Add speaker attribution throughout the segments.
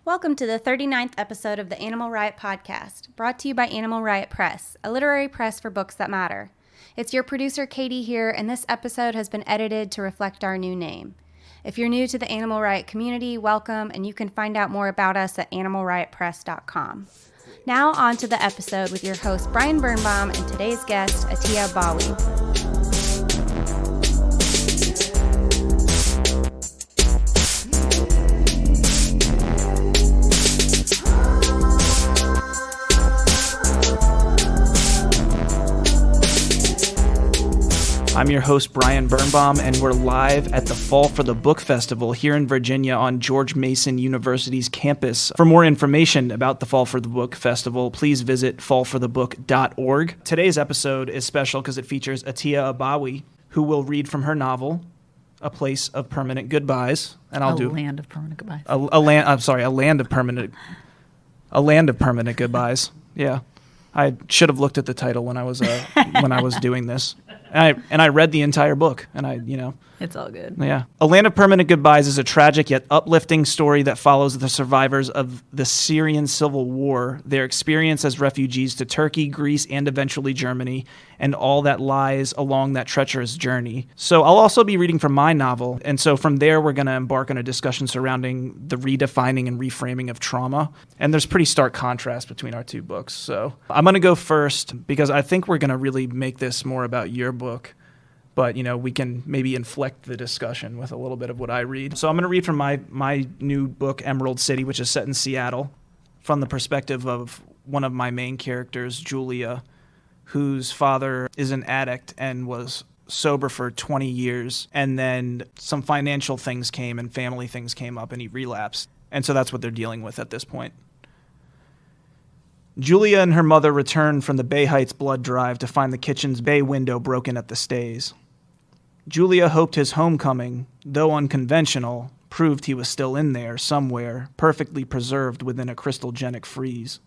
Speaker 1: Welcome to the 39th episode of the Animal Riot Podcast, brought to you by Animal Riot Press, a literary press for books that matter. It's your producer, Katie, here, and this episode has been edited to reflect our new name. If you're new to the Animal Riot community, welcome, and you can find out more about us at animalriotpress.com. Now on to the episode with your host, Brian Birnbaum, and today's guest, Atia Abawi.
Speaker 2: I'm your host, Brian Birnbaum, and we're live at the Fall for the Book Festival here in Virginia on George Mason University's campus. For more information about the Fall for the Book Festival, please visit fallforthebook.org. Today's episode is special because it features Atia Abawi, who will read from her novel, A Place of Permanent Goodbyes. And I'll do
Speaker 3: land of permanent goodbyes.
Speaker 2: A land of permanent goodbyes. Yeah. I should have looked at the title when I was doing this. And I read the entire book, and
Speaker 3: It's all good.
Speaker 2: Yeah. A Land of Permanent Goodbyes is a tragic yet uplifting story that follows the survivors of the Syrian civil war, their experience as refugees to Turkey, Greece, and eventually Germany, and all that lies along that treacherous journey. So I'll also be reading from my novel, and so from there we're going to embark on a discussion surrounding the redefining and reframing of trauma. And there's pretty stark contrast between our two books. So I'm going to go first because I think we're going to really make this more about your book. But, we can maybe inflect the discussion with a little bit of what I read. So I'm going to read from my new book, Emerald City, which is set in Seattle, from the perspective of one of my main characters, Julia, whose father is an addict and was sober for 20 years. And then some financial things came and family things came up and he relapsed. And so that's what they're dealing with at this point. Julia and her mother returned from the Bay Heights blood drive to find the kitchen's bay window broken at the stays. Julia hoped his homecoming, though unconventional, proved he was still in there somewhere, perfectly preserved within a crystallogenic freeze.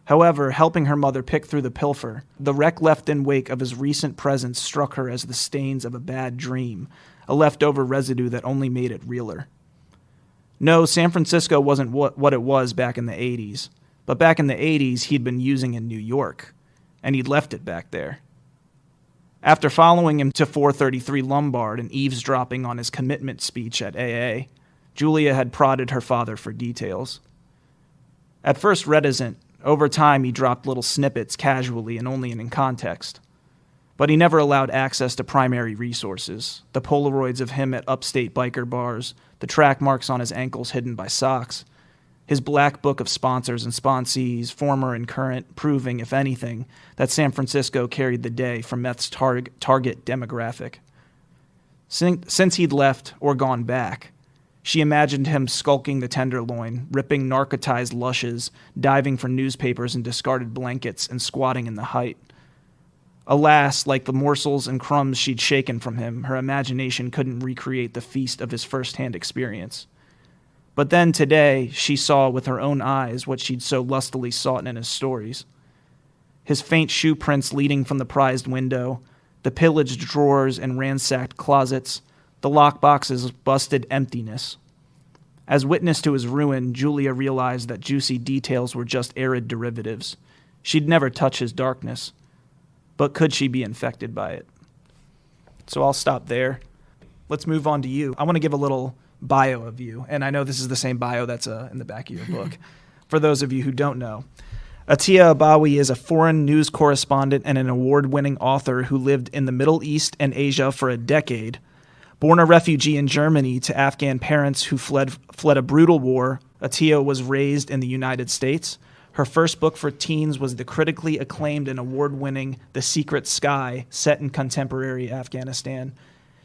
Speaker 2: However, helping her mother pick through the pilfer, the wreck left in wake of his recent presence struck her as the stains of a bad dream, a leftover residue that only made it realer. No, San Francisco wasn't what it was back in the 80s, but back in the 80s he'd been using in New York, and he'd left it back there. After following him to 433 Lombard and eavesdropping on his commitment speech at AA, Julia had prodded her father for details. At first reticent, over time he dropped little snippets casually and only in context. But he never allowed access to primary resources, the Polaroids of him at upstate biker bars, the track marks on his ankles hidden by socks, his black book of sponsors and sponsees, former and current, proving, if anything, that San Francisco carried the day for meth's target demographic. Since he'd left or gone back, she imagined him skulking the Tenderloin, ripping narcotized lushes, diving for newspapers and discarded blankets, and squatting in the height. Alas, like the morsels and crumbs she'd shaken from him, her imagination couldn't recreate the feast of his first-hand experience. But then today, she saw with her own eyes what she'd so lustily sought in his stories. His faint shoe prints leading from the prized window, the pillaged drawers and ransacked closets, the lockbox's busted emptiness. As witness to his ruin, Julia realized that juicy details were just arid derivatives. She'd never touch his darkness. But could she be infected by it? So I'll stop there. Let's move on to you. I want to give a little bio of you, and I know this is the same bio that's in the back of your book. For those of you who don't know, Atia Abawi is a foreign news correspondent and an award-winning author who lived in the Middle East and Asia for a decade. Born a refugee in Germany to Afghan parents who fled a brutal war, Atia was raised in the United States. Her first book for teens was the critically acclaimed and award-winning The Secret Sky, set in contemporary Afghanistan.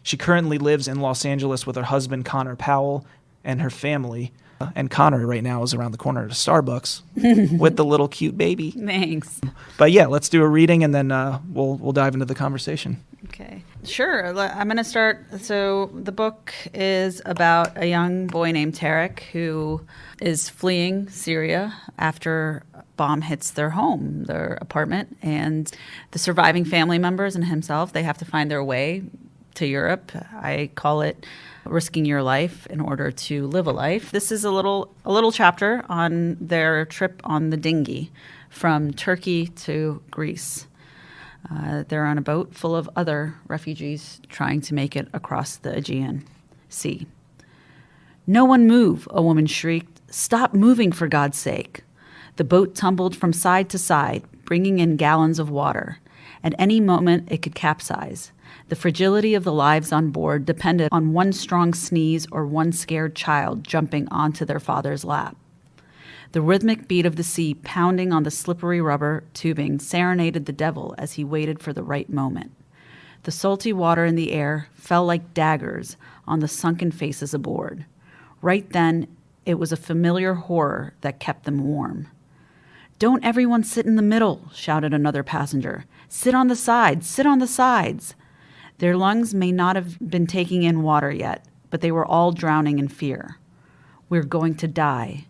Speaker 2: She currently lives in Los Angeles with her husband, Connor Powell, and her family. And Connor right now is around the corner at a Starbucks with the little cute baby.
Speaker 3: Thanks.
Speaker 2: But yeah, let's do a reading and then we'll dive into the conversation.
Speaker 3: Okay. Sure. I'm going to start. So the book is about a young boy named Tarek who is fleeing Syria after a bomb hits their home, their apartment, and the surviving family members and himself, they have to find their way to Europe. I call it risking your life in order to live a life. This is a little chapter on their trip on the dinghy from Turkey to Greece. They're on a boat full of other refugees trying to make it across the Aegean Sea. "No one move," a woman shrieked. "Stop moving, for God's sake." The boat tumbled from side to side, bringing in gallons of water. At any moment, it could capsize. The fragility of the lives on board depended on one strong sneeze or one scared child jumping onto their father's lap. The rhythmic beat of the sea pounding on the slippery rubber tubing serenaded the devil as he waited for the right moment. The salty water in the air fell like daggers on the sunken faces aboard. Right then, it was a familiar horror that kept them warm. "Don't everyone sit in the middle," shouted another passenger. "Sit on the sides, sit on the sides." Their lungs may not have been taking in water yet, but they were all drowning in fear. "We're going to die."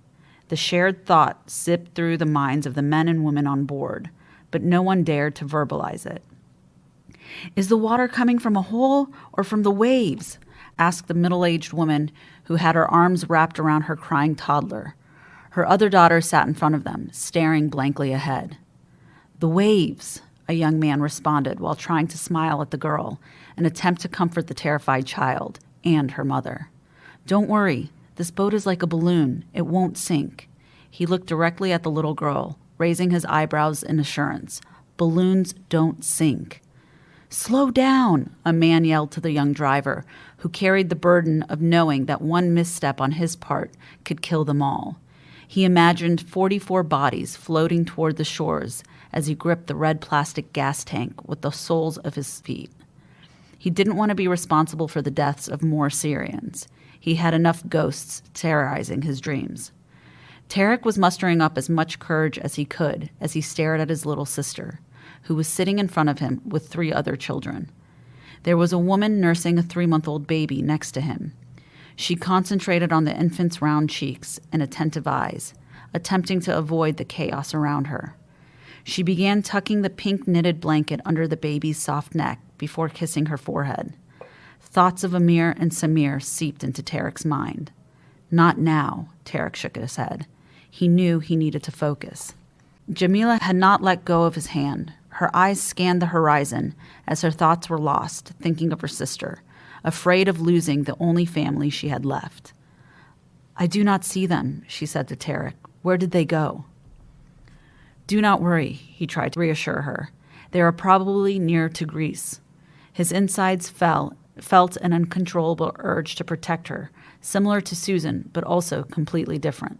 Speaker 3: The shared thought zipped through the minds of the men and women on board, but no one dared to verbalize it. "Is the water coming from a hole or from the waves?" asked the middle-aged woman who had her arms wrapped around her crying toddler. Her other daughter sat in front of them, staring blankly ahead. "The waves," a young man responded while trying to smile at the girl, an attempt to comfort the terrified child and her mother. "Don't worry, this boat is like a balloon. It won't sink." He looked directly at the little girl, raising his eyebrows in assurance. "Balloons don't sink." "Slow down," a man yelled to the young driver, who carried the burden of knowing that one misstep on his part could kill them all. He imagined 44 bodies floating toward the shores as he gripped the red plastic gas tank with the soles of his feet. He didn't want to be responsible for the deaths of more Syrians. He had enough ghosts terrorizing his dreams. Tarek was mustering up as much courage as he could as he stared at his little sister, who was sitting in front of him with 3 other children. There was a woman nursing a 3-month-old baby next to him. She concentrated on the infant's round cheeks and attentive eyes, attempting to avoid the chaos around her. She began tucking the pink knitted blanket under the baby's soft neck before kissing her forehead. Thoughts of Amir and Samir seeped into Tarek's mind. "Not now," Tarek shook his head. He knew he needed to focus. Jamila had not let go of his hand. Her eyes scanned the horizon as her thoughts were lost, thinking of her sister, afraid of losing the only family she had left. "I do not see them," she said to Tarek. "Where did they go?" "Do not worry," he tried to reassure her. "They are probably near to Greece." His insides felt an uncontrollable urge to protect her, similar to Susan, but also completely different.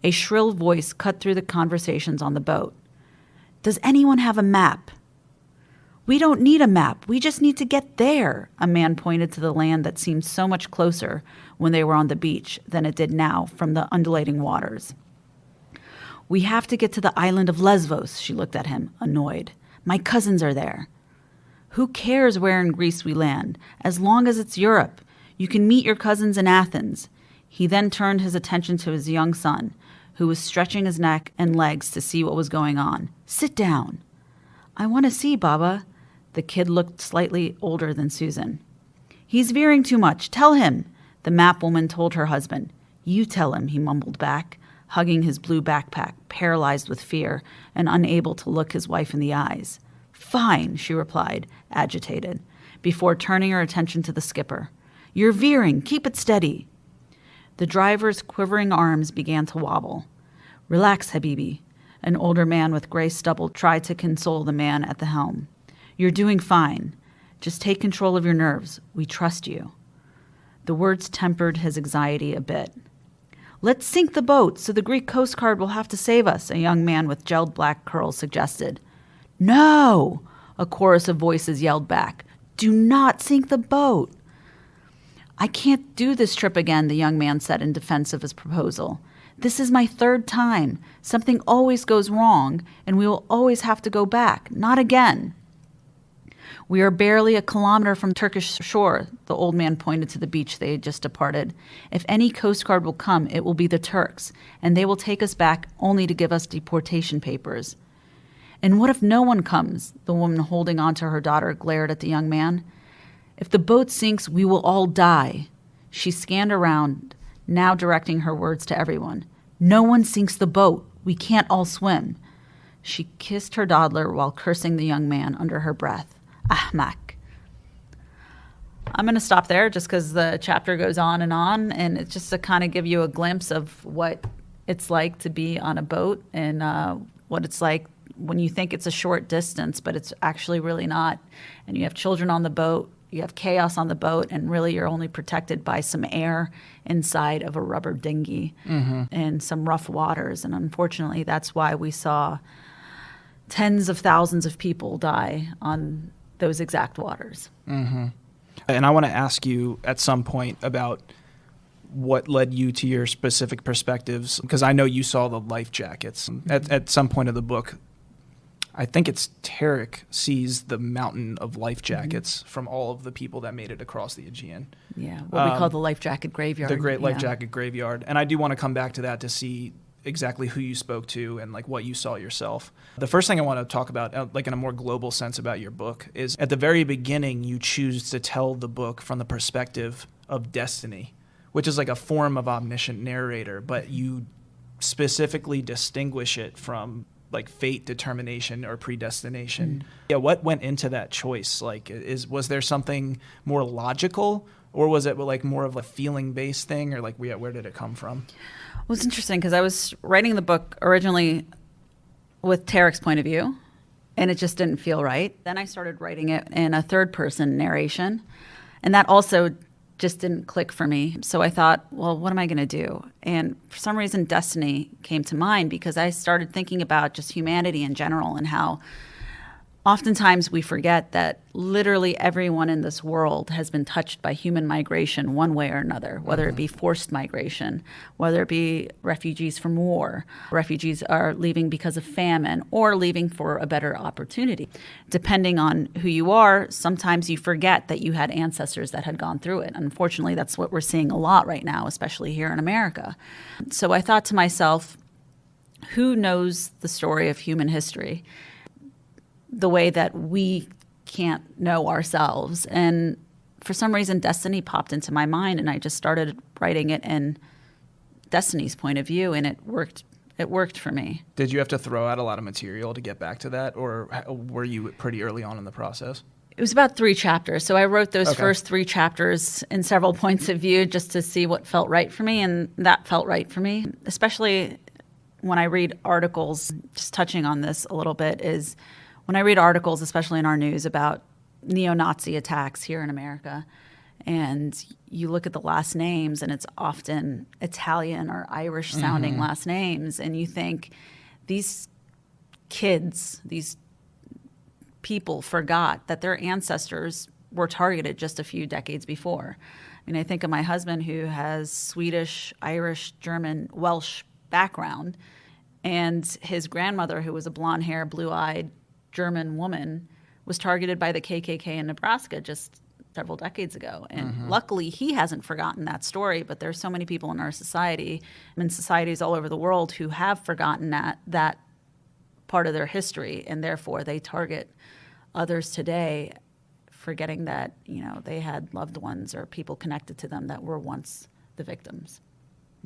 Speaker 3: A shrill voice cut through the conversations on the boat. "Does anyone have a map?" "We don't need a map. We just need to get there." A man pointed to the land that seemed so much closer when they were on the beach than it did now from the undulating waters. "We have to get to the island of Lesbos," she looked at him, annoyed. "My cousins are there." "Who cares where in Greece we land, as long as it's Europe? You can meet your cousins in Athens." He then turned his attention to his young son, who was stretching his neck and legs to see what was going on. "Sit down." "I want to see, Baba." The kid looked slightly older than Susan. "He's veering too much. Tell him," the map woman told her husband. "You tell him," he mumbled back, hugging his blue backpack, paralyzed with fear and unable to look his wife in the eyes. "Fine," she replied, agitated, before turning her attention to the skipper. "You're veering. Keep it steady." The driver's quivering arms began to wobble. "Relax, Habibi." An older man with gray stubble tried to console the man at the helm. "You're doing fine. Just take control of your nerves. We trust you." The words tempered his anxiety a bit. "Let's sink the boat so the Greek Coast Guard will have to save us," a young man with gelled black curls suggested. "No!" a chorus of voices yelled back. "Do not sink the boat." "I can't do this trip again," the young man said in defense of his proposal. "This is my 3rd time. Something always goes wrong, and we will always have to go back. Not again." "We are barely a kilometer from Turkish shore," the old man pointed to the beach they had just departed. "If any Coast Guard will come, it will be the Turks, and they will take us back only to give us deportation papers." "And what if no one comes?" The woman holding on to her daughter glared at the young man. If the boat sinks, we will all die. She scanned around, now directing her words to everyone. No one sinks the boat. We can't all swim. She kissed her toddler while cursing the young man under her breath. Ahmak. I'm going to stop there just because the chapter goes on, and it's just to kind of give you a glimpse of what it's like to be on a boat and what it's like when you think it's a short distance, but it's actually really not. And you have children on the boat, you have chaos on the boat, and really you're only protected by some air inside of a rubber dinghy and some rough waters. And unfortunately, that's why we saw tens of thousands of people die on those exact waters.
Speaker 2: And I want to ask you at some point about what led you to your specific perspectives, because I know you saw the life jackets. At some point of the book, I think it's Tarek sees the mountain of life jackets from all of the people that made it across the Aegean.
Speaker 3: Yeah, what we call the life jacket graveyard.
Speaker 2: The Great Life Jacket Graveyard. And I do want to come back to that to see exactly who you spoke to and like what you saw yourself. The first thing I want to talk about, like in a more global sense about your book, is at the very beginning you choose to tell the book from the perspective of destiny, which is like a form of omniscient narrator, but you specifically distinguish it from like fate, determination, or predestination. Yeah, what went into that choice? Like, was there something more logical, or was it like more of a feeling-based thing, or like where did it come from?
Speaker 3: Well, it's interesting because I was writing the book originally with Tarek's point of view, and it just didn't feel right. Then I started writing it in a third-person narration, and that also just didn't click for me. So I thought, well, what am I going to do? And for some reason, destiny came to mind because I started thinking about just humanity in general and how oftentimes we forget that literally everyone in this world has been touched by human migration one way or another, whether it be forced migration, whether it be refugees from war. Refugees are leaving because of famine or leaving for a better opportunity. Depending on who you are, sometimes you forget that you had ancestors that had gone through it. Unfortunately, that's what we're seeing a lot right now, especially here in America. So I thought to myself, who knows the story of human history the way that we can't know ourselves? And for some reason, destiny popped into my mind, and I just started writing it in destiny's point of view, and it worked. It worked for me.
Speaker 2: Did you have to throw out a lot of material to get back to that, or were you pretty early on in the process?
Speaker 3: It was about 3 chapters. So I wrote those first 3 chapters in several points of view just to see what felt right for me, and that felt right for me. Especially when I read articles, just touching on this a little bit, is when I read articles, especially in our news, about neo-Nazi attacks here in America, and you look at the last names, and it's often Italian or Irish-sounding last names, and you think these kids, these people forgot that their ancestors were targeted just a few decades before. I mean, I think of my husband who has Swedish, Irish, German, Welsh background, and his grandmother, who was a blonde-haired, blue-eyed German woman, was targeted by the KKK in Nebraska just several decades ago. And luckily, he hasn't forgotten that story, but there's so many people in our society and societies all over the world who have forgotten that part of their history, and therefore they target others today, forgetting that, you know, they had loved ones or people connected to them that were once the victims.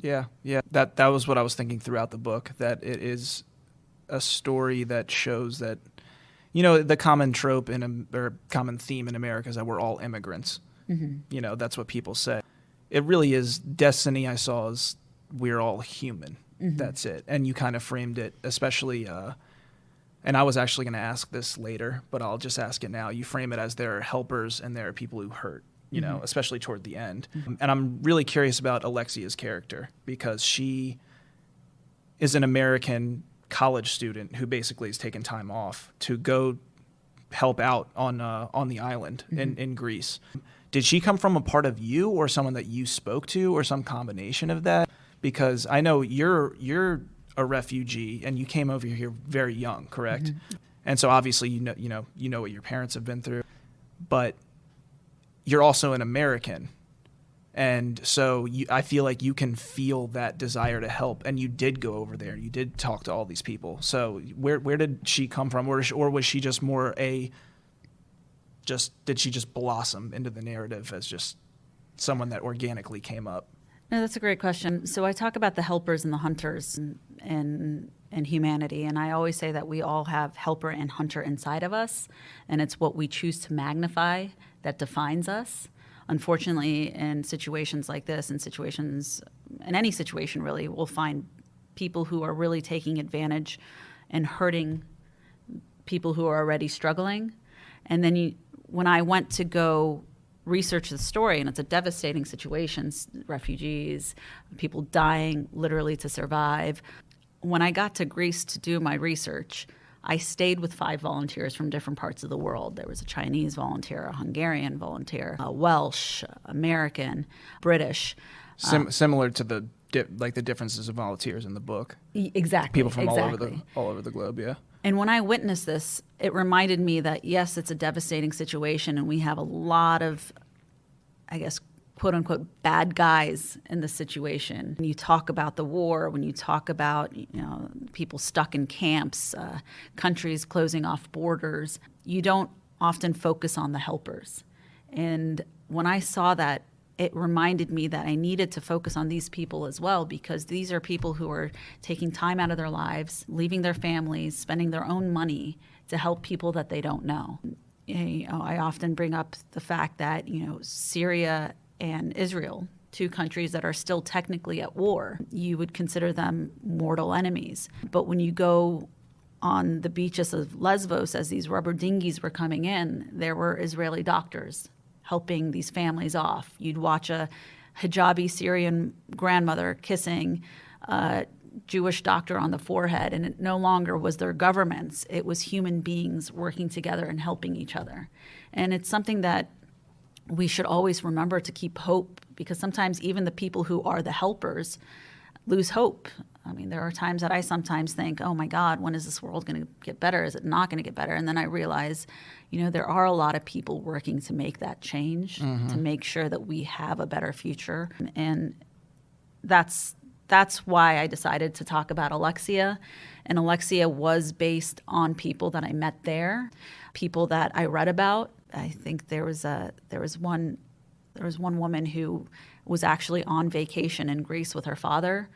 Speaker 2: Yeah. That was what I was thinking throughout the book, that it is a story that shows that, you know, the common trope or common theme in America is that we're all immigrants. You know, that's what people say. It really is destiny. I saw as we're all human. That's it. And you kind of framed it, especially, and I was actually going to ask this later, but I'll just ask it now. You frame it as there are helpers and there are people who hurt, you know, especially toward the end. And I'm really curious about Alexia's character, because she is an American college student who basically has taken time off to go help out on the island in Greece. Did she come from a part of you or someone that you spoke to, or some combination of that? Because I know you're a refugee and you came over here very young, correct? And so obviously you know what your parents have been through, but you're also an American. And so I feel like you can feel that desire to help, and you did go over there. You did talk to all these people. So where did she come from, or was she just more a did she just blossom into the narrative as just someone that organically came up?
Speaker 3: No, that's a great question. So I talk about the helpers and the hunters in humanity, and I always say that we all have helper and hunter inside of us, and it's what we choose to magnify that defines us. Unfortunately, in situations like this, in any situation really, we'll find people who are really taking advantage and hurting people who are already struggling. And then when I went to go research the story, and it's a devastating situation, refugees, people dying literally to survive. When I got to Greece to do my research, I stayed with 5 volunteers from different parts of the world. There was a Chinese volunteer, a Hungarian volunteer, a Welsh, American, British.
Speaker 2: Similar to the differences of volunteers in the book.
Speaker 3: Exactly.
Speaker 2: People from all over the globe, yeah.
Speaker 3: And when I witnessed this, it reminded me that, yes, it's a devastating situation, and we have a lot of, I guess, quote unquote, bad guys in the situation. When you talk about the war, when you talk about people stuck in camps, countries closing off borders, you don't often focus on the helpers. And when I saw that, it reminded me that I needed to focus on these people as well, because these are people who are taking time out of their lives, leaving their families, spending their own money to help people that they don't know. I often bring up the fact that, Syria and Israel, 2 countries that are still technically at war, you would consider them mortal enemies. But when you go on the beaches of Lesbos, as these rubber dinghies were coming in, there were Israeli doctors helping these families off. You'd watch a hijabi Syrian grandmother kissing a Jewish doctor on the forehead, and it no longer was their governments. It was human beings working together and helping each other. And it's something that we should always remember to keep hope, because sometimes even the people who are the helpers lose hope. I mean, there are times that I sometimes think, oh my God, when is this world going to get better? Is it not going to get better? And then I realize, there are a lot of people working to make that change, to make sure that we have a better future. And that's why I decided to talk about Alexia. And Alexia was based on people that I met there, people that I read about. I think there was one woman who was actually on vacation in Greece with her father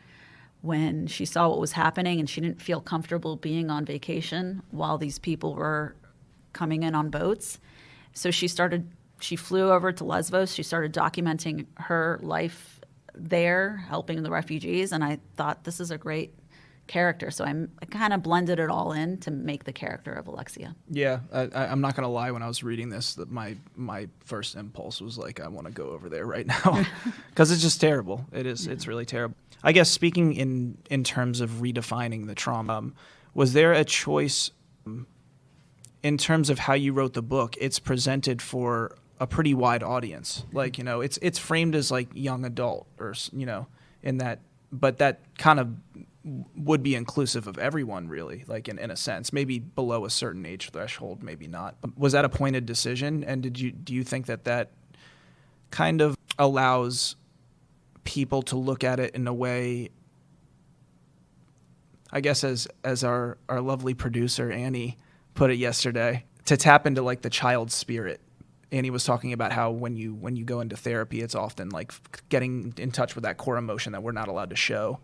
Speaker 3: when she saw what was happening, and she didn't feel comfortable being on vacation while these people were coming in on boats. So she flew over to Lesbos. She started documenting her life there, helping the refugees, and I thought, this is a great character. So I kind of blended it all in to make the character of Alexia.
Speaker 2: Yeah, I'm not going to lie. When I was reading this, that my first impulse was like, I want to go over there right now, because it's just terrible. It is. Yeah. It's really terrible. I guess speaking in terms of redefining the trauma, was there a choice in terms of how you wrote the book? It's presented for a pretty wide audience. Like, it's framed as like young adult, or in that, but that kind of would be inclusive of everyone, really, like in a sense, maybe below a certain age threshold, maybe not. Was that a pointed decision? And do you think that kind of allows people to look at it in a way, I guess, as our lovely producer Annie put it yesterday, to tap into like the child spirit? Annie was talking about how when you go into therapy, it's often like getting in touch with that core emotion that we're not allowed to show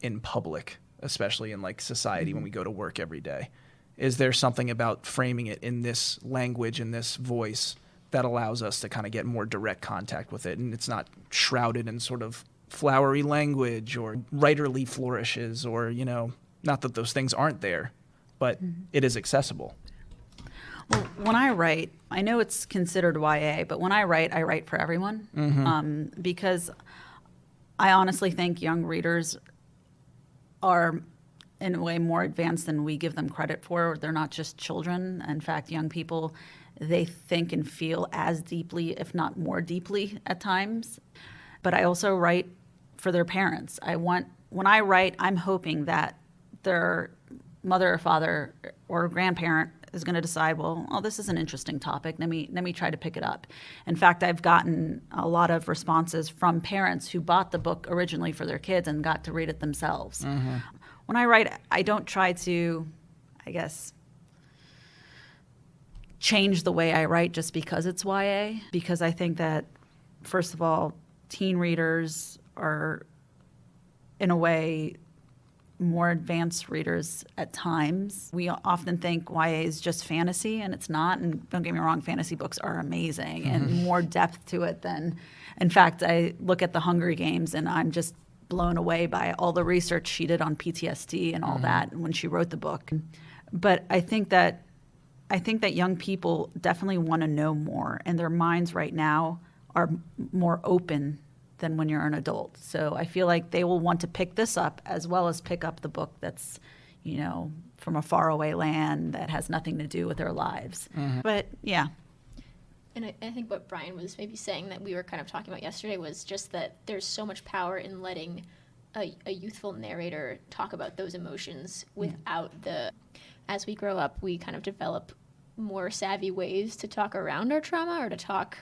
Speaker 2: in public, especially in like society when we go to work every day. Is there something about framing it in this language, in this voice, that allows us to kind of get more direct contact with it, and it's not shrouded in sort of flowery language or writerly flourishes, or not that those things aren't there, but it is accessible?
Speaker 3: Well, when I write, I know it's considered YA, but when I write for everyone, because I honestly think young readers are in a way more advanced than we give them credit for. They're not just children. In fact, young people, they think and feel as deeply, if not more deeply at times. But I also write for their parents. When I write, I'm hoping that their mother or father or grandparent is going to decide, well, this is an interesting topic. Let me try to pick it up. In fact, I've gotten a lot of responses from parents who bought the book originally for their kids and got to read it themselves. When I write, I don't try to, I guess, change the way I write just because it's YA, because I think that, first of all, teen readers are, in a way, more advanced readers at times. We often think YA is just fantasy, and it's not. And don't get me wrong, fantasy books are amazing and more depth to it than, in fact, I look at the Hunger Games and I'm just blown away by all the research she did on PTSD and all that when she wrote the book. But I think that young people definitely want to know more, and their minds right now are more open than when you're an adult. So I feel like they will want to pick this up as well as pick up the book that's, from a faraway land that has nothing to do with their lives. But yeah.
Speaker 4: And I think what Brian was maybe saying that we were kind of talking about yesterday was just that there's so much power in letting a youthful narrator talk about those emotions without as we grow up, we kind of develop more savvy ways to talk around our trauma or to talk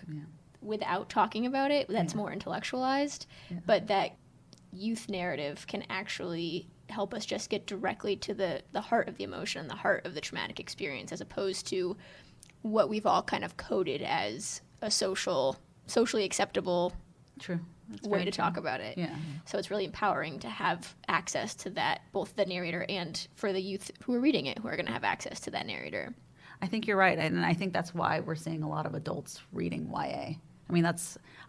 Speaker 4: without talking about it. That's more intellectualized. But that youth narrative can actually help us just get directly to the heart of the emotion, the heart of the traumatic experience, as opposed to what we've all kind of coded as a socially acceptable way to talk about it. Yeah. So it's really empowering to have access to that, both the narrator and for the youth who are reading it, who are going to have access to that narrator.
Speaker 3: I think you're right, and I think that's why we're seeing a lot of adults reading YA. I mean,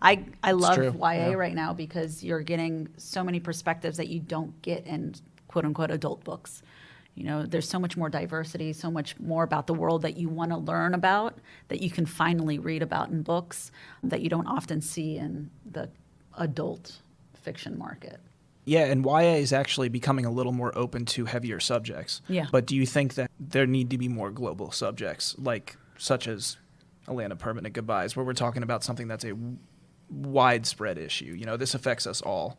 Speaker 3: I love YA right now because you're getting so many perspectives that you don't get in quote-unquote adult books. There's so much more diversity, so much more about the world that you want to learn about that you can finally read about in books that you don't often see in the adult fiction market.
Speaker 2: Yeah, and YA is actually becoming a little more open to heavier subjects. Yeah. But do you think that there need to be more global subjects, such as A Land of Permanent Goodbyes, where we're talking about something that's a widespread issue? This affects us all.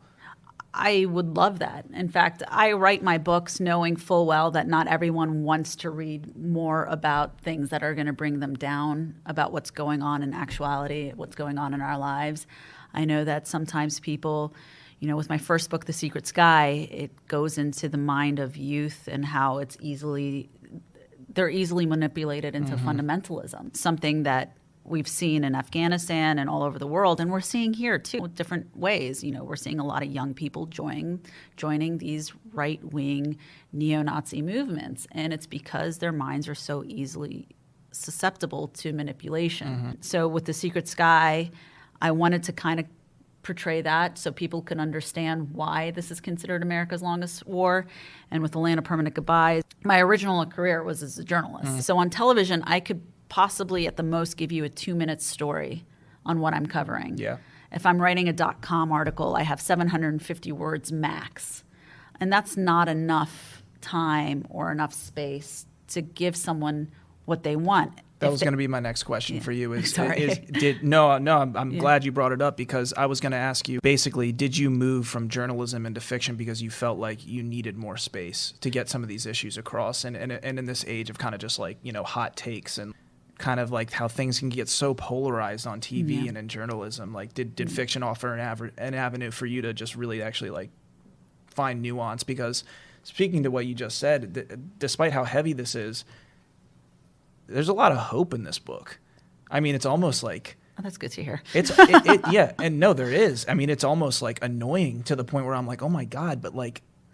Speaker 3: I would love that. In fact, I write my books knowing full well that not everyone wants to read more about things that are going to bring them down, about what's going on in actuality, what's going on in our lives. I know that sometimes people, with my first book, The Secret Sky, it goes into the mind of youth and how they're easily manipulated into fundamentalism, something that we've seen in Afghanistan and all over the world, and we're seeing here too, different ways. We're seeing a lot of young people joining these right-wing neo-Nazi movements, and it's because their minds are so easily susceptible to manipulation. So with The Secret Sky, I wanted to kind of portray that so people can understand why this is considered America's longest war. And with The Land of Permanent Goodbyes, my original career was as a journalist. So on television, I could possibly at the most give you a 2-minute story on what I'm covering. Yeah. If I'm writing a .com article, I have 750 words max. And that's not enough time or enough space to give someone what they want.
Speaker 2: That was going to be my next question for you. I'm glad you brought it up, because I was going to ask you, basically, did you move from journalism into fiction because you felt like you needed more space to get some of these issues across? And in this age of kind of just hot takes and kind of like how things can get so polarized on TV and in journalism, did fiction offer an avenue for you to just really actually find nuance? Because speaking to what you just said, despite how heavy this is, there's a lot of hope in this book. I mean, it's almost like...
Speaker 3: Oh, that's good to hear.
Speaker 2: Yeah, and no, there is. I mean, it's almost annoying to the point where I'm like, oh my God, but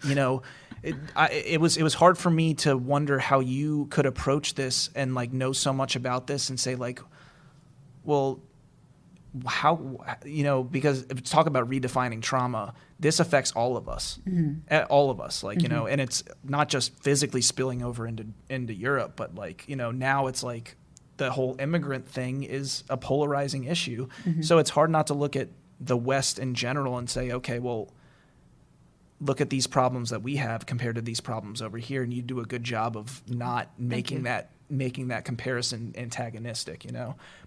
Speaker 2: it was hard for me to wonder how you could approach this and know so much about this and say well, how, because if it's talk about redefining trauma, this affects all of us, and it's not just physically spilling over into Europe, but now it's the whole immigrant thing is a polarizing issue. So it's hard not to look at the West in general and say, okay, well, look at these problems that we have compared to these problems over here, and you do a good job of not making that comparison antagonistic,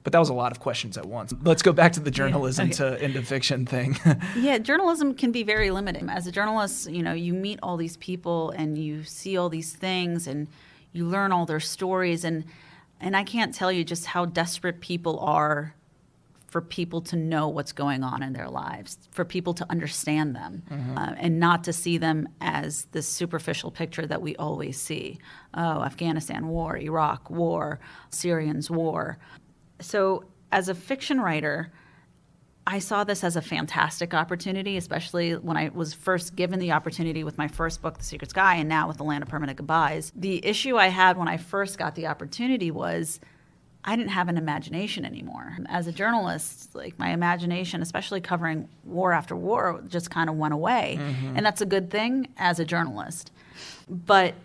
Speaker 2: But that was a lot of questions at once. Let's go back to the journalism into fiction thing.
Speaker 3: Yeah, journalism can be very limiting. As a journalist, you meet all these people and you see all these things and you learn all their stories, and I can't tell you just how desperate people are for people to know what's going on in their lives, for people to understand them, and not to see them as this superficial picture that we always see. Oh, Afghanistan war, Iraq war, Syrians war. So as a fiction writer, I saw this as a fantastic opportunity, especially when I was first given the opportunity with my first book, The Secret Sky, and now with The Land of Permanent Goodbyes. The issue I had when I first got the opportunity was I didn't have an imagination anymore. As a journalist, like my imagination, especially covering war after war, just kind of went away. And that's a good thing as a journalist. But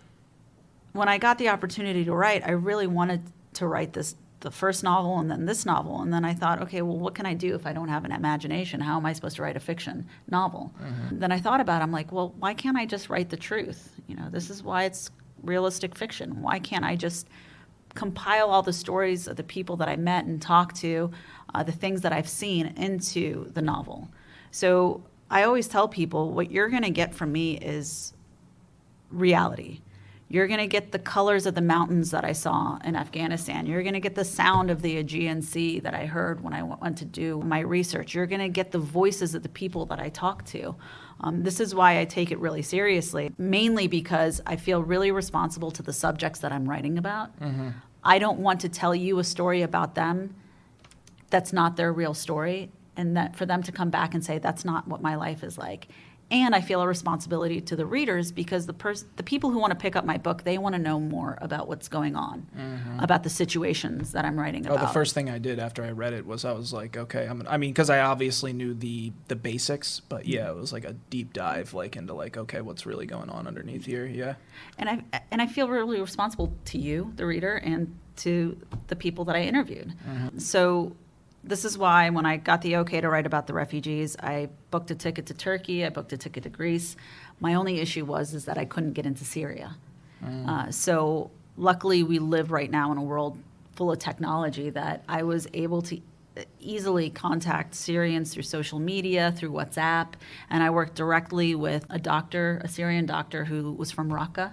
Speaker 3: when I got the opportunity to write, I really wanted to write the first novel and then this novel. And then I thought, okay, well, what can I do if I don't have an imagination? How am I supposed to write a fiction novel? Then I thought about it. I'm like, well, why can't I just write the truth? You know, this is why it's realistic fiction. Why can't I just compile all the stories of the people that I met and talked to, the things that I've seen into the novel? So I always tell people, what you're going to get from me is reality. You're going to get the colors of the mountains that I saw in Afghanistan. You're going to get the sound of the Aegean Sea that I heard when I went to do my research. You're going to get the voices of the people that I talked to. This is why I take it really seriously, mainly because I feel really responsible to the subjects that I'm writing about. I don't want to tell you a story about them that's not their real story, and that for them to come back and say, that's not what my life is like. And I feel a responsibility to the readers because the people who want to pick up my book, they want to know more about what's going on, about the situations that I'm writing about.
Speaker 2: The first thing I did after I read it was I was like, okay, because I obviously knew the basics, but yeah, it was like a deep dive into okay, what's really going on underneath here, yeah.
Speaker 3: And I feel really responsible to you, the reader, and to the people that I interviewed. So this is why when I got the okay to write about the refugees, I booked a ticket to Turkey, I booked a ticket to Greece. My only issue is that I couldn't get into Syria. So luckily we live right now in a world full of technology that I was able to easily contact Syrians through social media, through WhatsApp, and I worked directly with a Syrian doctor who was from Raqqa.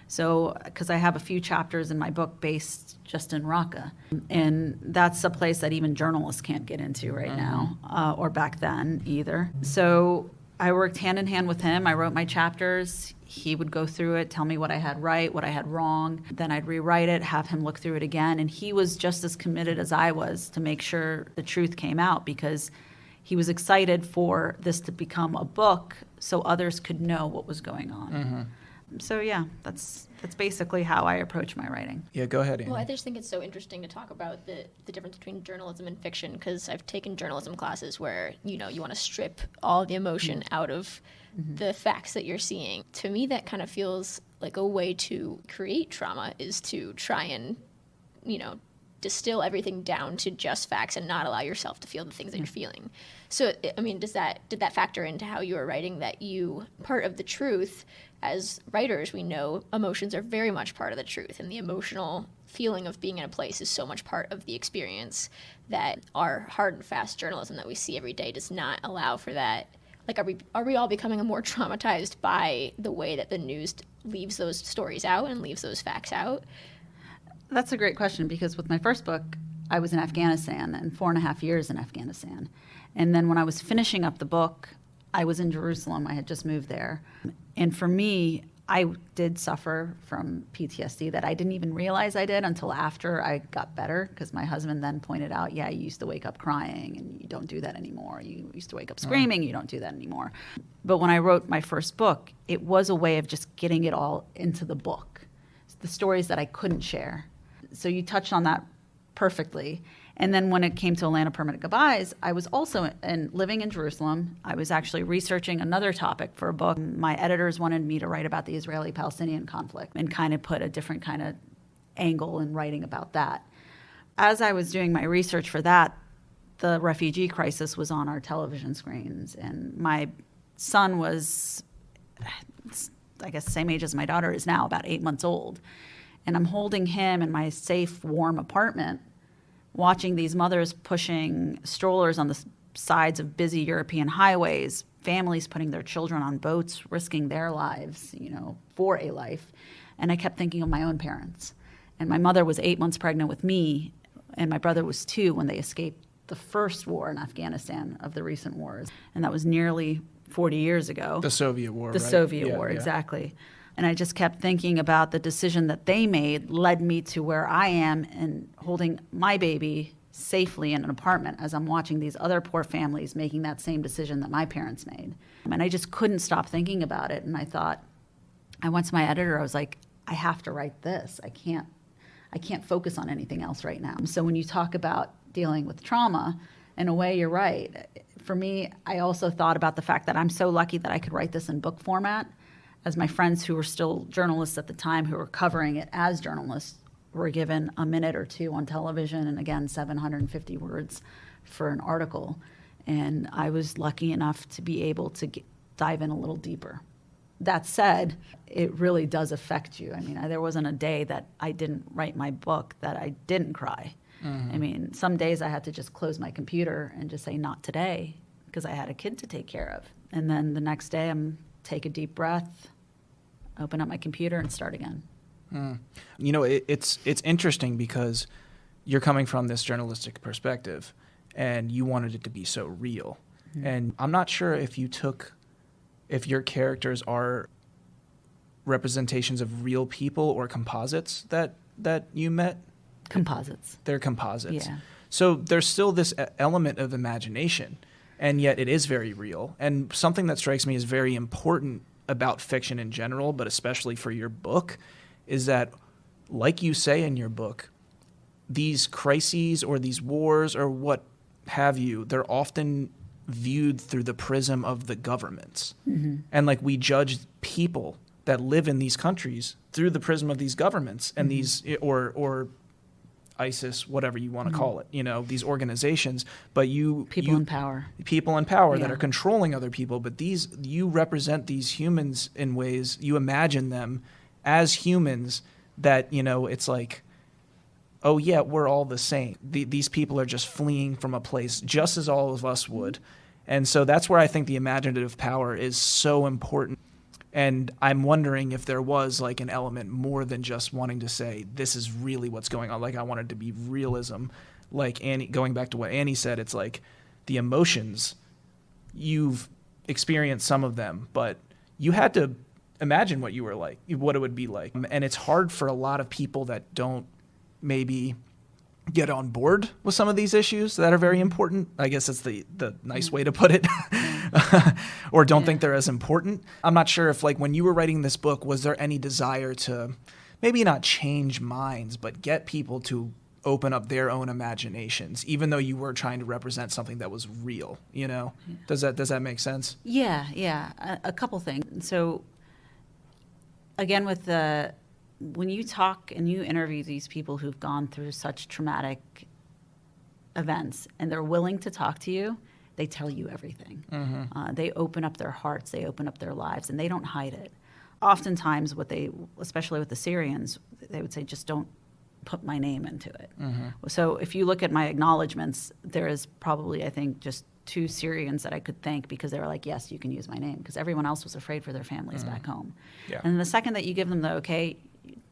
Speaker 3: So, because I have a few chapters in my book based just in Raqqa. And that's a place that even journalists can't get into right now, or back then either. So I worked hand in hand with him. I wrote my chapters. He would go through it, tell me what I had right, what I had wrong. Then I'd rewrite it, have him look through it again. And he was just as committed as I was to make sure the truth came out, because he was excited for this to become a book so others could know what was going on. So yeah, that's basically how I approach my writing.
Speaker 2: Yeah, go ahead, Annie.
Speaker 4: Well, I just think it's so interesting to talk about the difference between journalism and fiction, because I've taken journalism classes where, you want to strip all the emotion out of the facts that you're seeing. To me, that kind of feels like a way to create trauma, is to try and, distill everything down to just facts and not allow yourself to feel the things that you're feeling. So, I mean, did that factor into how you were writing, that part of the truth, as writers, we know emotions are very much part of the truth, and the emotional feeling of being in a place is so much part of the experience, that our hard and fast journalism that we see every day does not allow for that. Like, are we all becoming more traumatized by the way that the news leaves those stories out and leaves those facts out?
Speaker 3: That's a great question, because with my first book, I was in Afghanistan and 4.5 years in Afghanistan. And then when I was finishing up the book, I was in Jerusalem. I had just moved there. And for me, I did suffer from PTSD that I didn't even realize I did until after I got better, because my husband then pointed out, yeah, you used to wake up crying and you don't do that anymore. You used to wake up screaming, you don't do that anymore. But when I wrote my first book, it was a way of just getting it all into the book, the stories that I couldn't share. So you touched on that perfectly. And then when it came to A Land of Permanent Goodbyes, I was also living in Jerusalem. I was actually researching another topic for a book. My editors wanted me to write about the Israeli-Palestinian conflict and kind of put a different kind of angle in writing about that. As I was doing my research for that, the refugee crisis was on our television screens. And my son was, I guess, the same age as my daughter is now, about 8 months old. And I'm holding him in my safe, warm apartment, watching these mothers pushing strollers on the sides of busy European highways, families putting their children on boats, risking their lives, for a life. And I kept thinking of my own parents. And my mother was 8 months pregnant with me, and my brother was 2 when they escaped the first war in Afghanistan of the recent wars. And that was nearly 40 years ago.
Speaker 2: The Soviet War,
Speaker 3: The
Speaker 2: right?
Speaker 3: Soviet War, exactly. And I just kept thinking about the decision that they made led me to where I am and holding my baby safely in an apartment as I'm watching these other poor families making that same decision that my parents made. And I just couldn't stop thinking about it. And I thought, I went to my editor, I was like, I have to write this. I can't focus on anything else right now. So when you talk about dealing with trauma, in a way, you're right. For me, I also thought about the fact that I'm so lucky that I could write this in book format, as my friends who were still journalists at the time who were covering it as journalists were given a minute or two on television and, again, 750 words for an article. And I was lucky enough to be able to dive in a little deeper. That said, it really does affect you. I mean, there wasn't a day that I didn't write my book that I didn't cry. I mean, some days I had to just close my computer and just say, not today, because I had a kid to take care of. And then the next day I'm take a deep breath, open up my computer and start again.
Speaker 2: You know, it's interesting because you're coming from this journalistic perspective and you wanted it to be so real. And I'm not sure if your characters are representations of real people or composites that you met.
Speaker 3: Composites.
Speaker 2: They're composites.
Speaker 3: Yeah.
Speaker 2: So there's still this element of imagination, and yet it is very real. And something that strikes me as very important about fiction in general, but especially for your book, is that, like you say in your book, these crises or these wars or what have you, they're often viewed through the prism of the governments. And like we judge people that live in these countries through the prism of these governments and these or ISIS, whatever you want to call it, you know, these organizations, but
Speaker 3: people in power
Speaker 2: that are controlling other people. But you represent these humans in ways, you imagine them as humans that, you know, it's like, oh yeah, we're all the same. These people are just fleeing from a place just as all of us would. And so that's where I think the imaginative power is so important. And I'm wondering if there was like an element more than just wanting to say, this is really what's going on. Like I wanted to be realism. Like Annie, going back to what Annie said, it's like the emotions, you've experienced some of them, but you had to imagine what you were like, what it would be like. And it's hard for a lot of people that don't maybe get on board with some of these issues that are very important. I guess that's the nice way to put it. Or don't think they're as important. I'm not sure if, like, when you were writing this book, was there any desire to maybe not change minds, but get people to open up their own imaginations, even though you were trying to represent something that was real, you know? Does that make sense?
Speaker 3: Yeah. A couple things. So again, when you talk and you interview these people who've gone through such traumatic events and they're willing to talk to you, they tell you everything. They open up their hearts, they open up their lives, and they don't hide it. Oftentimes, especially with the Syrians, they would say, just don't put my name into it. So if you look at my acknowledgments, there is probably, I think, just 2 Syrians that I could thank because they were like, yes, you can use my name, because everyone else was afraid for their families back home. Yeah. And the second that you give them the okay,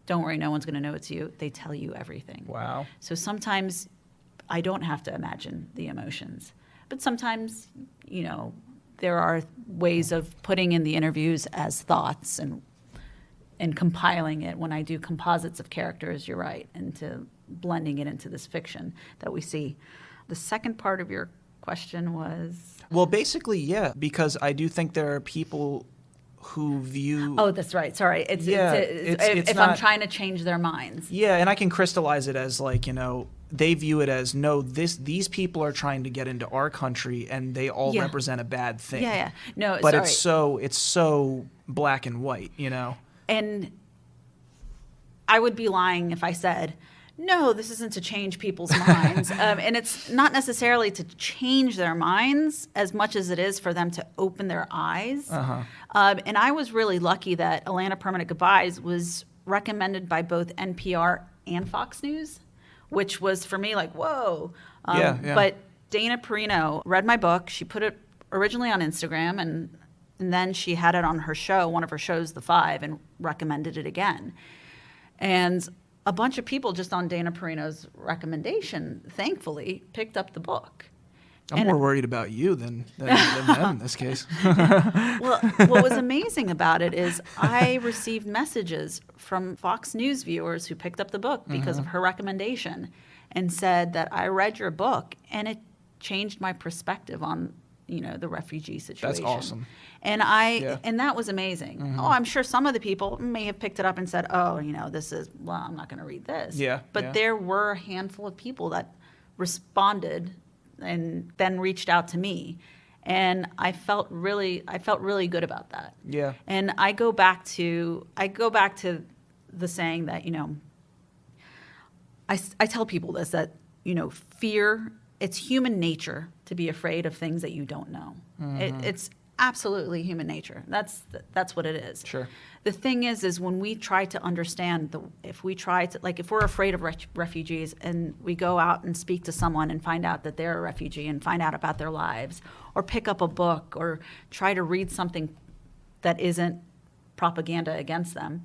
Speaker 3: don't worry, no one's going to know it's you, they tell you everything.
Speaker 2: Wow.
Speaker 3: So sometimes I don't have to imagine the emotions. But sometimes, you know, there are ways of putting in the interviews as thoughts and compiling it when I do composites of characters, you're right, and blending it into this fiction that we see. The second part of your question was?
Speaker 2: Well, basically, yeah, because I do think there are people who view...
Speaker 3: Oh, that's right. Sorry. If I'm trying to change their minds.
Speaker 2: Yeah, and I can crystallize it as like, you know, they view it as, no, these people are trying to get into our country and they all represent a bad thing.
Speaker 3: Yeah. No,
Speaker 2: but
Speaker 3: sorry.
Speaker 2: it's so black and white, you know?
Speaker 3: And I would be lying if I said, no, this isn't to change people's minds. And it's not necessarily to change their minds as much as it is for them to open their eyes. And I was really lucky that Atlanta Permanent Goodbyes was recommended by both NPR and Fox News, which was for me like, whoa. But Dana Perino read my book. She put it originally on Instagram, and then she had it on her show, one of her shows, The Five, and recommended it again. And a bunch of people just on Dana Perino's recommendation, thankfully, picked up the book.
Speaker 2: I'm more worried about you than them in this case.
Speaker 3: Well, what was amazing about it is I received messages from Fox News viewers who picked up the book because of her recommendation and said that I read your book and it changed my perspective on, the refugee situation.
Speaker 2: That's awesome.
Speaker 3: And and that was amazing. Oh, I'm sure some of the people may have picked it up and said, oh, I'm not going to read this.
Speaker 2: Yeah.
Speaker 3: But there were a handful of people that responded and then reached out to me, and I felt really good about that.
Speaker 2: Yeah.
Speaker 3: And I go back to the saying that I tell people this, that fear, it's human nature to be afraid of things that you don't know. It's absolutely human nature. That's what it is.
Speaker 2: Sure.
Speaker 3: The thing is when we try to understand, if we're afraid of refugees and we go out and speak to someone and find out that they're a refugee and find out about their lives, or pick up a book or try to read something that isn't propaganda against them,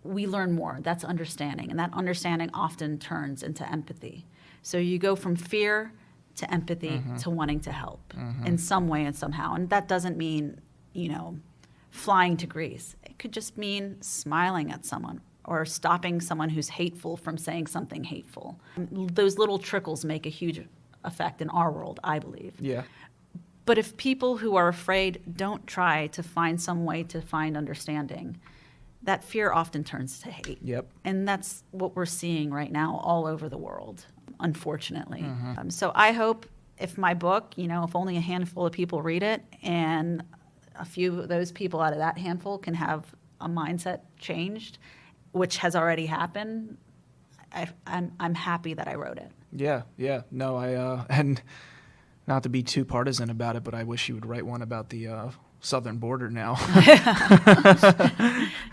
Speaker 3: we learn more. That's understanding. And that understanding often turns into empathy. So you go from fear to empathy to wanting to help in some way and somehow. And that doesn't mean, flying to Greece. It could just mean smiling at someone or stopping someone who's hateful from saying something hateful. Those little trickles make a huge effect in our world, I believe.
Speaker 2: Yeah.
Speaker 3: But if people who are afraid don't try to find some way to find understanding, that fear often turns to hate.
Speaker 2: Yep.
Speaker 3: And that's what we're seeing right now all over the world, unfortunately. So I hope if my book, if only a handful of people read it, and a few of those people out of that handful can have a mindset changed, which has already happened, I'm happy that I wrote it.
Speaker 2: Yeah. No, and not to be too partisan about it, but I wish you would write one about the southern border now,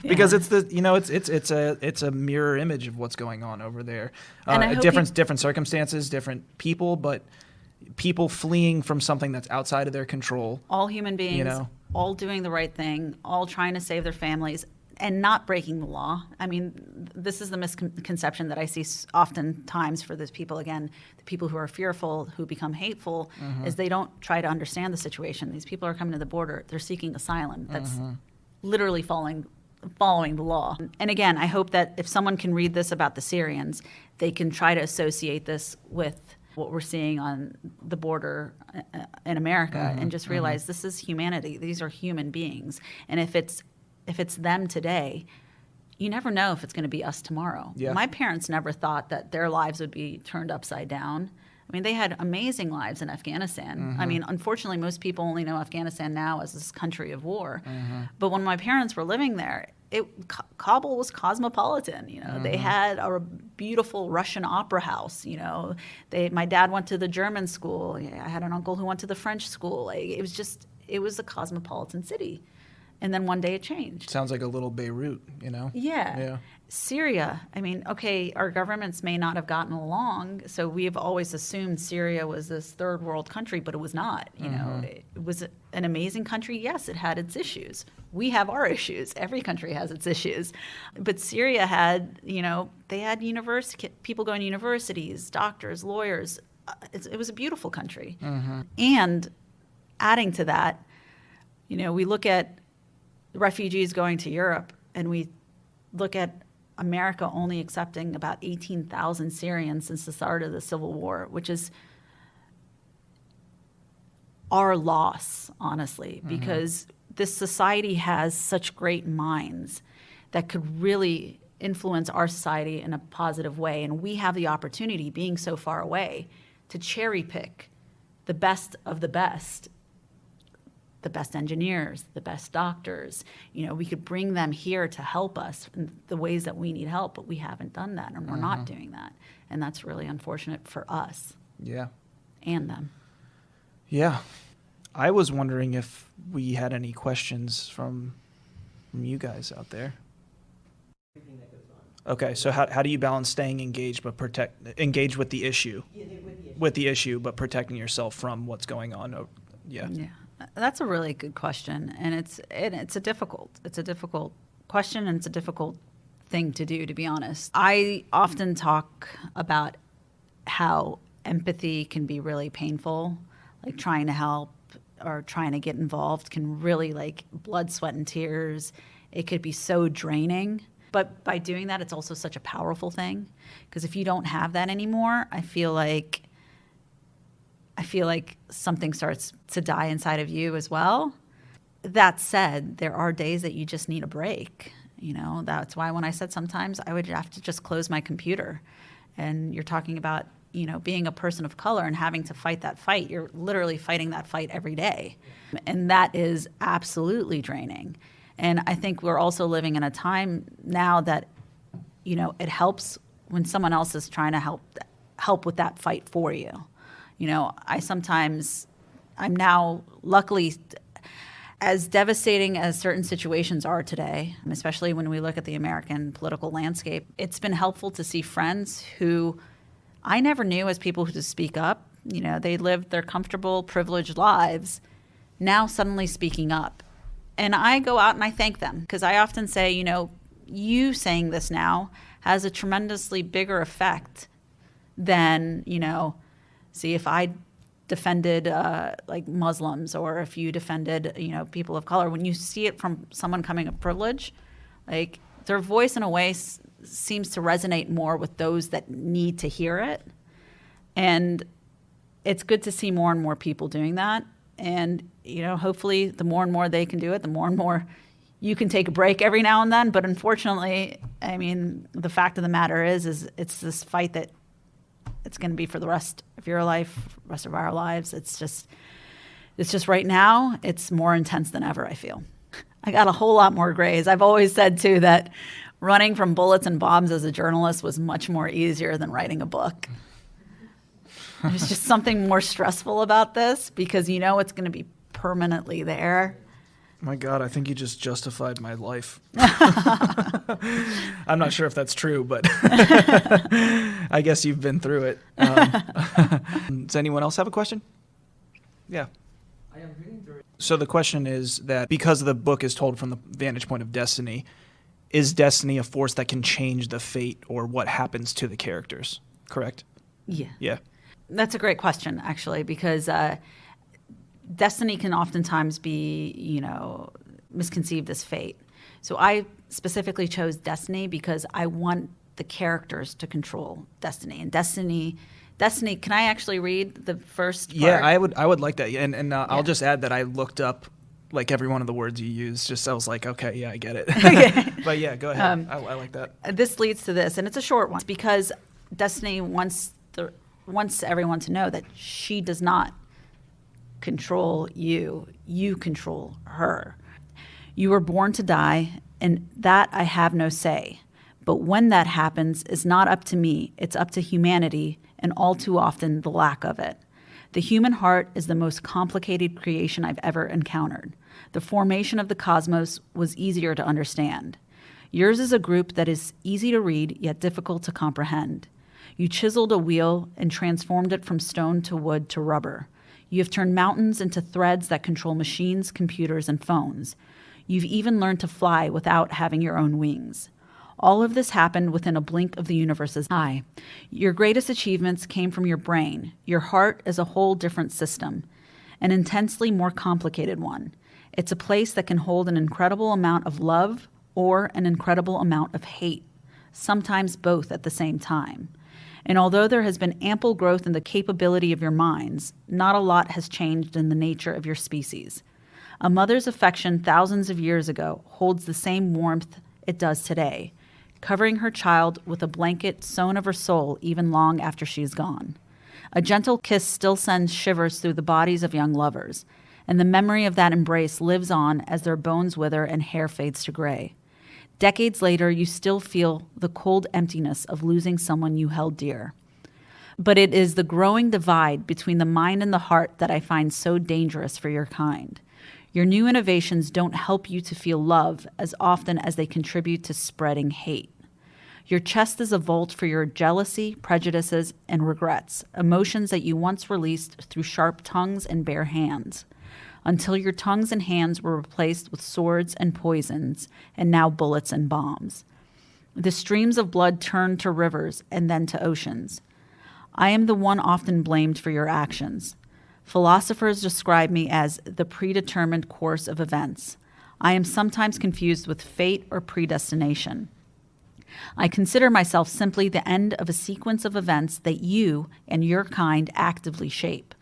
Speaker 2: because it's a mirror image of what's going on over there. Different circumstances, different people, but people fleeing from something that's outside of their control.
Speaker 3: All human beings, all doing the right thing, all trying to save their families and not breaking the law. I mean, this is the misconception that I see oftentimes for those people. Again, the people who are fearful, who become hateful, is they don't try to understand the situation. These people are coming to the border. They're seeking asylum. That's literally following the law. And again, I hope that if someone can read this about the Syrians, they can try to associate this with what we're seeing on the border in America and just realize this is humanity. These are human beings. And if it's them today, you never know if it's going to be us tomorrow.
Speaker 2: Yeah.
Speaker 3: My parents never thought that their lives would be turned upside down. I mean, they had amazing lives in Afghanistan. I mean, unfortunately, most people only know Afghanistan now as this country of war. But when my parents were living there, Kabul was cosmopolitan. They had a beautiful Russian opera house. My dad went to the German school. I had an uncle who went to the French school. It was a cosmopolitan city. And then one day it changed.
Speaker 2: Sounds like a little Beirut,
Speaker 3: Yeah. Syria, I mean, okay, our governments may not have gotten along, so we have always assumed Syria was this third world country, but it was not. It was an amazing country. Yes, it had its issues. We have our issues. Every country has its issues. But Syria had, they had people going to universities, doctors, lawyers. It was a beautiful country. And adding to that, we look at refugees going to Europe, and we look at America only accepting about 18,000 Syrians since the start of the Civil War, which is our loss, honestly, because this society has such great minds that could really influence our society in a positive way. And we have the opportunity, being so far away, to cherry pick the best of the best engineers, the best doctors. We could bring them here to help us in the ways that we need help, but we haven't done that, and we're not doing that. And that's really unfortunate for us.
Speaker 2: Yeah.
Speaker 3: And them.
Speaker 2: Yeah. I was wondering if we had any questions from you guys out there. Okay, so how do you balance staying engaged but engaged with the issue? With the issue, but protecting yourself from what's going on? Yeah.
Speaker 3: That's a really good question, and it's a difficult question, and it's a difficult thing to do, to be honest. I often talk about how empathy can be really painful, like trying to help or trying to get involved can really like blood, sweat, and tears. It could be so draining. But by doing that, it's also such a powerful thing. Because if you don't have that anymore, I feel like something starts to die inside of you as well. That said, there are days that you just need a break. You know, that's why when I said sometimes I would have to just close my computer. And you're talking about, you know, being a person of color and having to fight that fight. You're literally fighting that fight every day. And that is absolutely draining. And I think we're also living in a time now that, you know, it helps when someone else is trying to help with that fight for you. You know, I'm now luckily, as devastating as certain situations are today, especially when we look at the American political landscape, it's been helpful to see friends who I never knew as people who just speak up. You know, they lived their comfortable, privileged lives, now suddenly speaking up. And I go out and I thank them because I often say, you know, you saying this now has a tremendously bigger effect than, you know, see if I defended like Muslims or if you defended, you know, people of color. When you see it from someone coming of privilege, like their voice in a way seems to resonate more with those that need to hear it. And it's good to see more and more people doing that. And, you know, hopefully the more and more they can do it, the more and more you can take a break every now and then. But unfortunately, I mean, the fact of the matter is it's this fight that it's going to be for the rest of your life, rest of our lives. It's just right now, it's more intense than ever, I feel. I got a whole lot more grays. I've always said, too, that running from bullets and bombs as a journalist was much more easier than writing a book. There's just something more stressful about this because you know it's going to be permanently there.
Speaker 2: My God, I think you just justified my life. I'm not sure if that's true, but I guess you've been through it. Does anyone else have a question? Yeah.
Speaker 5: I am reading through it.
Speaker 2: So the question is that because the book is told from the vantage point of destiny, is destiny a force that can change the fate or what happens to the characters? Correct?
Speaker 3: Yeah.
Speaker 2: Yeah.
Speaker 3: That's a great question, actually, because destiny can oftentimes be, you know, misconceived as fate. So I specifically chose destiny because I want the characters to control destiny. And destiny, can I actually read the first part?
Speaker 2: Yeah, I would like that. And I'll just add that I looked up like every one of the words you use. Just I was like, okay, yeah, I get it.
Speaker 3: Okay.
Speaker 2: But yeah, go ahead. I like that.
Speaker 3: This leads to this, and it's a short one. It's because destiny wants everyone to know that she does not control you. You control her. You were born to die, and that I have no say. But when that happens, it's not up to me. It's up to humanity, and all too often the lack of it. The human heart is the most complicated creation I've ever encountered. The formation of the cosmos was easier to understand. Yours is a group that is easy to read, yet difficult to comprehend. You chiseled a wheel and transformed it from stone to wood to rubber. You have turned mountains into threads that control machines, computers, and phones. You've even learned to fly without having your own wings. All of this happened within a blink of the universe's eye. Your greatest achievements came from your brain. Your heart is a whole different system, an intensely more complicated one. It's a place that can hold an incredible amount of love or an incredible amount of hate, sometimes both at the same time. And although there has been ample growth in the capability of your minds, not a lot has changed in the nature of your species. A mother's affection thousands of years ago holds the same warmth it does today, covering her child with a blanket sewn of her soul even long after she's gone. A gentle kiss still sends shivers through the bodies of young lovers, and the memory of that embrace lives on as their bones wither and hair fades to gray. Decades later, you still feel the cold emptiness of losing someone you held dear. But it is the growing divide between the mind and the heart that I find so dangerous for your kind. Your new innovations don't help you to feel love as often as they contribute to spreading hate. Your chest is a vault for your jealousy, prejudices, and regrets, emotions that you once released through sharp tongues and bare hands, until your tongues and hands were replaced with swords and poisons, and now bullets and bombs. The streams of blood turned to rivers and then to oceans. I am the one often blamed for your actions. Philosophers describe me as the predetermined course of events. I am sometimes confused with fate or predestination. I consider myself simply the end of a sequence of events that you and your kind actively shape.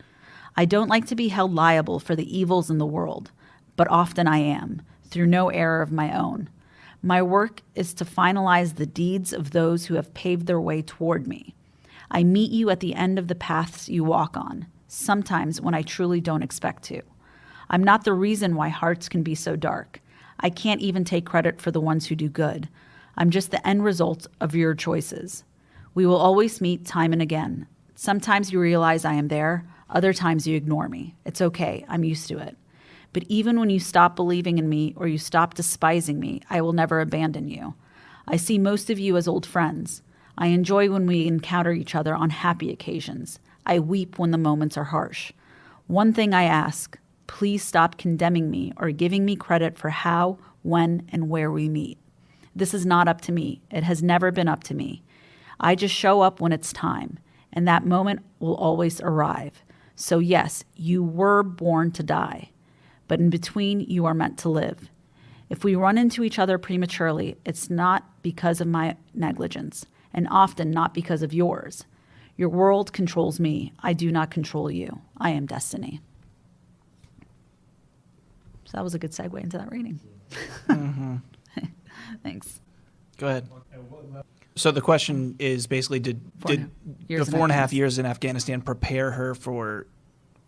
Speaker 3: I don't like to be held liable for the evils in the world, but often I am, through no error of my own. My work is to finalize the deeds of those who have paved their way toward me. I meet you at the end of the paths you walk on, sometimes when I truly don't expect to. I'm not the reason why hearts can be so dark. I can't even take credit for the ones who do good. I'm just the end result of your choices. We will always meet time and again. Sometimes you realize I am there, other times you ignore me. It's okay, I'm used to it. But even when you stop believing in me or you stop despising me, I will never abandon you. I see most of you as old friends. I enjoy when we encounter each other on happy occasions. I weep when the moments are harsh. One thing I ask, please stop condemning me or giving me credit for how, when, and where we meet. This is not up to me. It has never been up to me. I just show up when it's time, and that moment will always arrive. So yes, you were born to die, but in between, you are meant to live. If we run into each other prematurely, it's not because of my negligence, and often not because of yours. Your world controls me. I do not control you. I am destiny. So that was a good segue into that reading.
Speaker 2: Mm-hmm.
Speaker 3: Thanks.
Speaker 2: Go ahead. So the question is basically, did the 4.5 years in Afghanistan prepare her for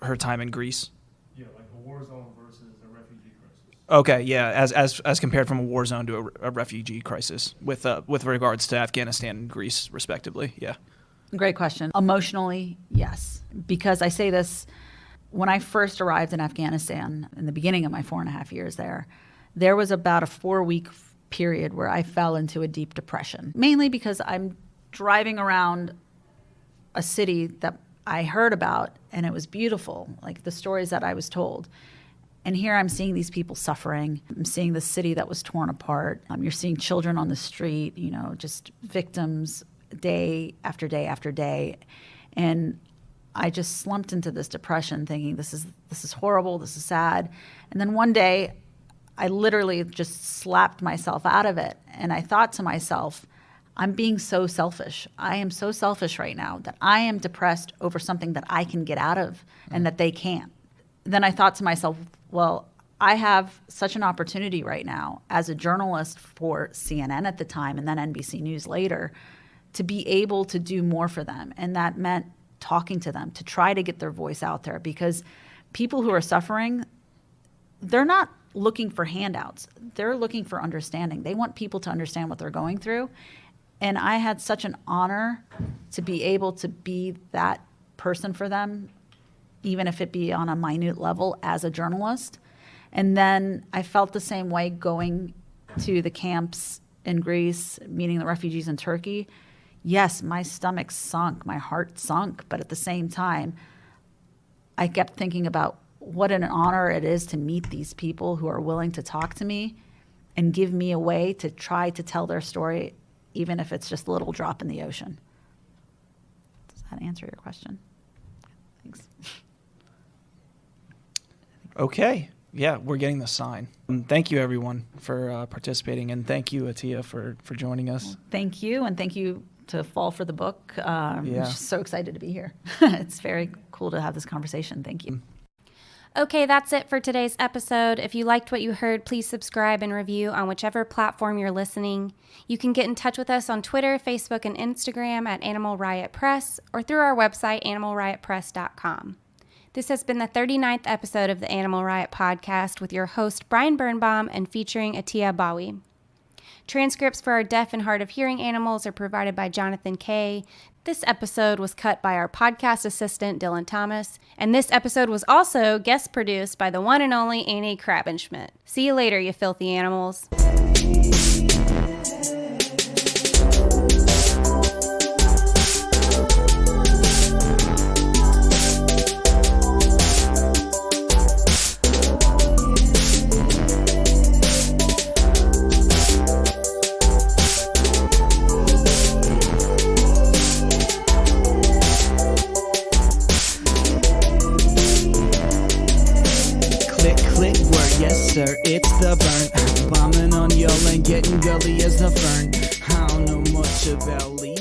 Speaker 2: her time in Greece?
Speaker 5: Yeah, like a war zone versus a refugee crisis.
Speaker 2: Okay, yeah, as compared from a war zone to a refugee crisis with regards to Afghanistan and Greece, respectively. Yeah.
Speaker 3: Great question. Emotionally, yes. Because I say this, when I first arrived in Afghanistan, in the beginning of my 4.5 years there was about a 4-week period where I fell into a deep depression, mainly because I'm driving around a city that I heard about and it was beautiful, like the stories that I was told. And here I'm seeing these people suffering. I'm seeing the city that was torn apart. You're seeing children on the street, just victims day after day after day. And I just slumped into this depression thinking, this is horrible, this is sad. And then one day, I literally just slapped myself out of it. And I thought to myself, I'm being so selfish. I am so selfish right now that I am depressed over something that I can get out of and that they can't. Then I thought to myself, well, I have such an opportunity right now as a journalist for CNN at the time and then NBC News later to be able to do more for them. And that meant talking to them, to try to get their voice out there, because people who are suffering, they're not looking for handouts. They're looking for understanding. They want people to understand what they're going through. And I had such an honor to be able to be that person for them, even if it be on a minute level as a journalist. And then I felt the same way going to the camps in Greece, meeting the refugees in Turkey. Yes, my stomach sunk, my heart sunk, but at the same time, I kept thinking about what an honor it is to meet these people who are willing to talk to me and give me a way to try to tell their story, even if it's just a little drop in the ocean. Does that answer your question? Thanks.
Speaker 2: Okay. Yeah, we're getting the sign. Thank you, everyone, for participating, and thank you, Atia, for joining us.
Speaker 3: Thank you, and thank you to Fall for the book. I'm just so excited to be here. It's very cool to have this conversation. Thank you.
Speaker 1: Okay, that's it for today's episode. If you liked what you heard, please subscribe and review on whichever platform you're listening. You can get in touch with us on Twitter, Facebook, and Instagram at Animal Riot Press or through our website, animalriotpress.com. This has been the 39th episode of the Animal Riot podcast with your host, Brian Birnbaum, and featuring Atia Abawi. Transcripts for our deaf and hard of hearing animals are provided by Jonathan Kay. This episode was cut by our podcast assistant, Dylan Thomas, and this episode was also guest produced by the one and only Annie Krabbenschmidt. See you later, you filthy animals.
Speaker 6: sir, it's the burn. Bombing on your lane, getting gully as the fern. I don't know much about Lee.